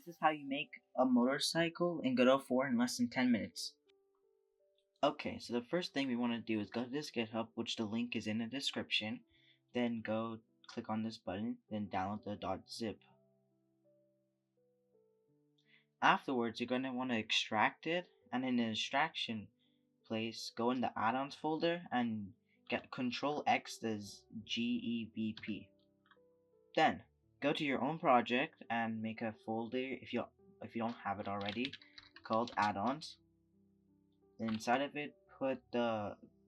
is how you make a motorcycle in Godot 4 in less than 10 minutes. Okay, so the first thing we want to do is go to this GitHub, which the link is in the description. Then go click on this button, then download the .zip. Afterwards, you're going to want to extract it, and in the extraction place, go in the add-ons folder and get Control X as GEVP. Then go to your own project and make a folder if you don't have it already called add-ons. Then inside of it,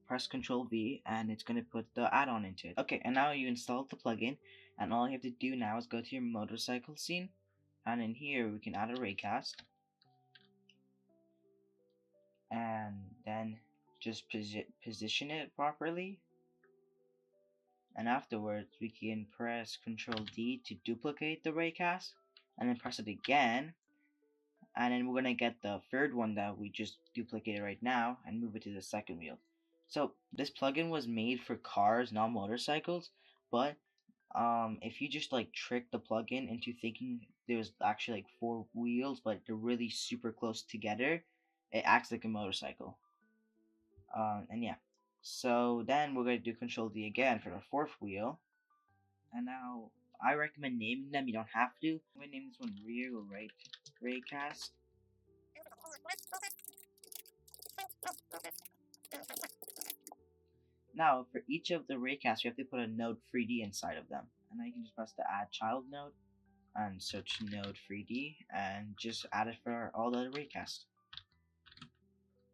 press Control V, and it's gonna put the add-on into it. Okay, and now you installed the plugin, and all you have to do now is go to your motorcycle scene, and in here we can add a raycast, and then just position it properly. And afterwards, we can press Control D to duplicate the raycast, and then press it again. And then we're gonna get the third one that we just duplicated right now and move it to the second wheel. So this plugin was made for cars, not motorcycles, but if you just like trick the plugin into thinking there's actually like 4 wheels, but they're really super close together, it acts like a motorcycle. And yeah. So then we're gonna do Control D again for the fourth wheel. And now I recommend naming them. You don't have to. I'm gonna name this one rear or right raycast. Now for each of the raycasts, you have to put a node 3D inside of them. And then you can just press the add child node and search node 3D and just add it for all the other raycasts.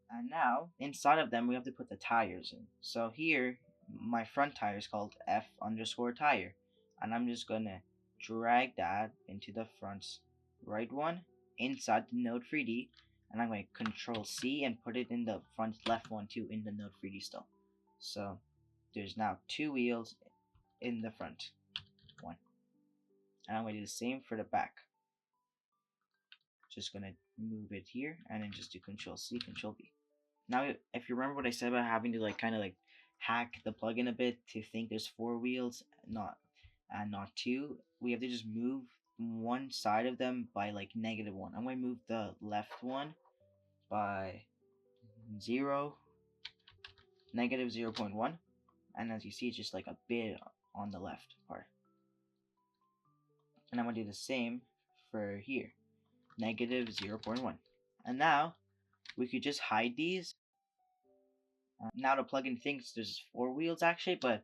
And now, inside of them, we have to put the tires in. So here, my front tire is called F_tire. And I'm just going to drag that into the front right one, inside the Node 3D. And I'm going to Control C and put it in the front left one too, in the Node 3D still. So, there's now 2 wheels in the front one. And I'm going to do the same for the back. Just going to move it here, and then just do Control C, Control V. Now, if you remember what I said about having to like kind of like hack the plugin a bit to think there's 4 wheels, not 2, we have to just move one side of them by like -1. I'm going to move the left one by -0.1, and as you see, it's just like a bit on the left part. And I'm going to do the same for here, -0.1. And now we could just hide these. Now the plugin thinks there's 4 wheels actually, but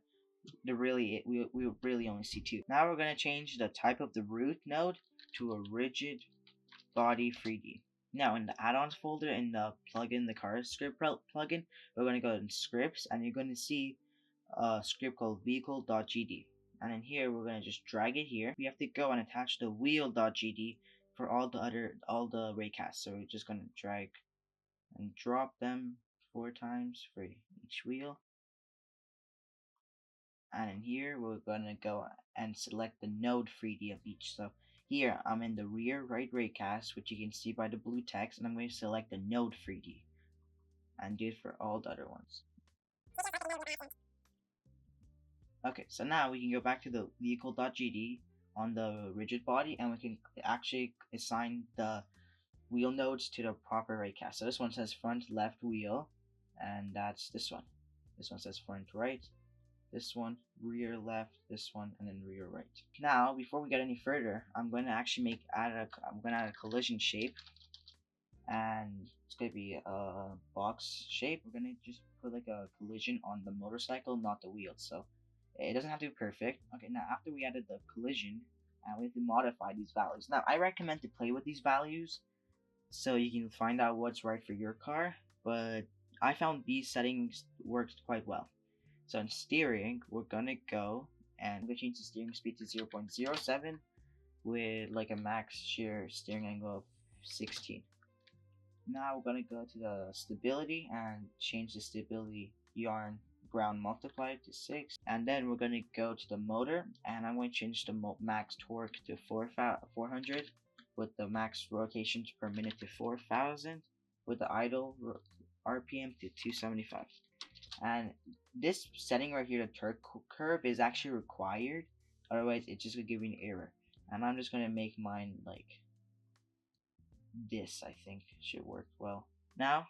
we really only see 2. Now we're going to change the type of the root node to a rigid body 3D. Now in the add-ons folder in the plugin, the car script plugin, we're going to go in scripts, and you're going to see a script called vehicle.gd. And in here we're going to just drag it here. We have to go and attach the wheel.gd for all the raycasts. So we're just going to drag and drop them 4 times for each wheel. And in here we're gonna go and select the node 3D of each. So here I'm in the rear right raycast, which you can see by the blue text, and I'm going to select the node 3D and do it for all the other ones. Okay, so now we can go back to the vehicle.gd on the rigid body, and we can actually assign the wheel nodes to the proper raycast. So this one says front left wheel, and that's this one. This one says front right, this one rear left, this one, and then rear right. Now, before we get any further, I'm going to actually add a collision shape, and it's going to be a box shape. We're going to just put like a collision on the motorcycle, not the wheels. So it doesn't have to be perfect. Okay, now after we added the collision, we have to modify these values. Now, I recommend to play with these values so you can find out what's right for your car, but I found these settings worked quite well. So in steering, we're gonna go and we change the steering speed to 0.07 with like a max shear steering angle of 16. Now we're gonna go to the stability and change the stability yarn ground multiplier to 6, and then we're gonna go to the motor, and I'm going to change the max torque to 400 with the max rotations per minute to 4,000 with the idle RPM to 275. And this setting right here, the torque curve, is actually required, otherwise it's just gonna give you an error. And I'm just gonna make mine like this I think should work well. Now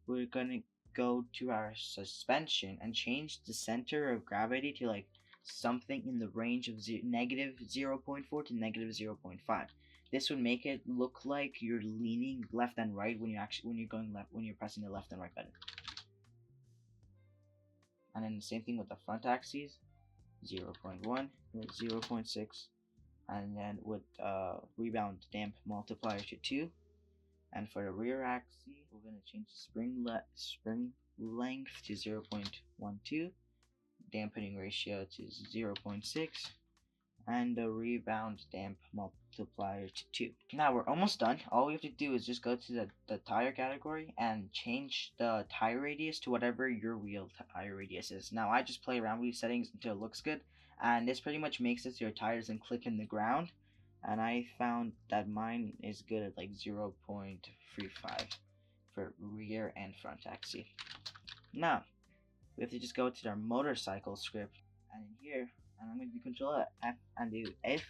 we're gonna go to our suspension and change the center of gravity to like something in the range of negative 0.4 to negative 0.5. This would make it look like you're leaning left and right when you're going left when you're pressing the left and right button. And then the same thing with the front axes, 0.1, 0.6, and then with rebound damp multiplier to 2. And for the rear axis, we're going to change the spring length to 0.12, dampening ratio to 0.6, and the rebound damp multiplier to 2. Now we're almost done. All we have to do is just go to the tire category and change the tire radius to whatever your wheel tire radius is. Now I just play around with these settings until it looks good, and this pretty much makes it so your tire doesn't click in the ground. And I found that mine is good at like 0.35 for rear and front axis. Now we have to just go to our motorcycle script, and in here, and I'm going to do Control F and do if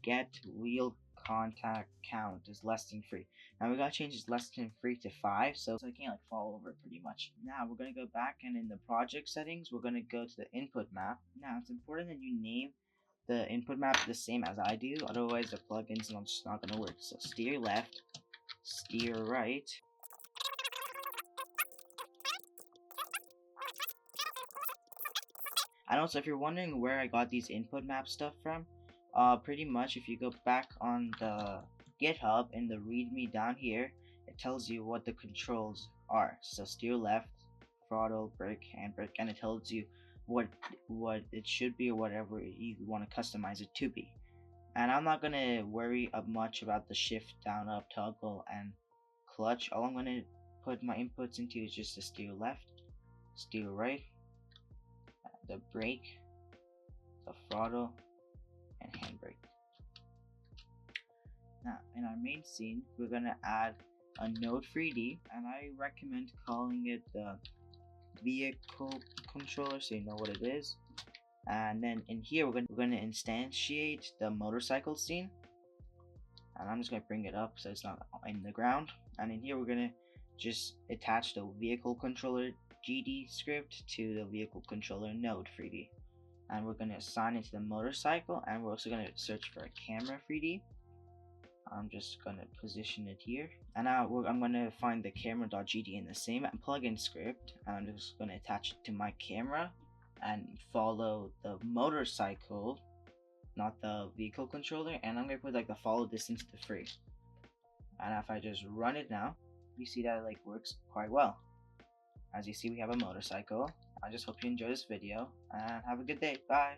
get wheel contact count is less than 3. Now we gotta change this less than 3 to 5, so I can't like fall over pretty much. Now we're gonna go back, and in the project settings, we're gonna go to the input map. Now it's important that you name the input map the same as I do, otherwise the plugins are just not gonna work. So steer left, steer right. And also, if you're wondering where I got these input map stuff from, pretty much if you go back on the GitHub in the README down here, it tells you what the controls are. So steer left, throttle, brake, handbrake, and it tells you what it should be or whatever you want to customize it to be. And I'm not gonna worry much about the shift, down, up, toggle, and clutch. All I'm gonna put my inputs into is just the steer left, steer right, the brake, the throttle, and handbrake. Now, in our main scene, we're gonna add a node 3D, and I recommend calling it the vehicle controller, so you know what it is. And then in here, we're gonna instantiate the motorcycle scene, and I'm just gonna bring it up so it's not in the ground. And in here, we're gonna just attach the vehicle controller GD script to the vehicle controller node 3D, and we're gonna assign it to the motorcycle, and we're also gonna search for a camera 3D. I'm just gonna position it here, and now I'm gonna find the camera.gd in the same plugin script, and I'm just gonna attach it to my camera and follow the motorcycle, not the vehicle controller, and I'm gonna put like the follow distance to 3. And if I just run it now, you see that it like works quite well. As you see, we have a motorcycle. I just hope you enjoy this video, and have a good day. Bye.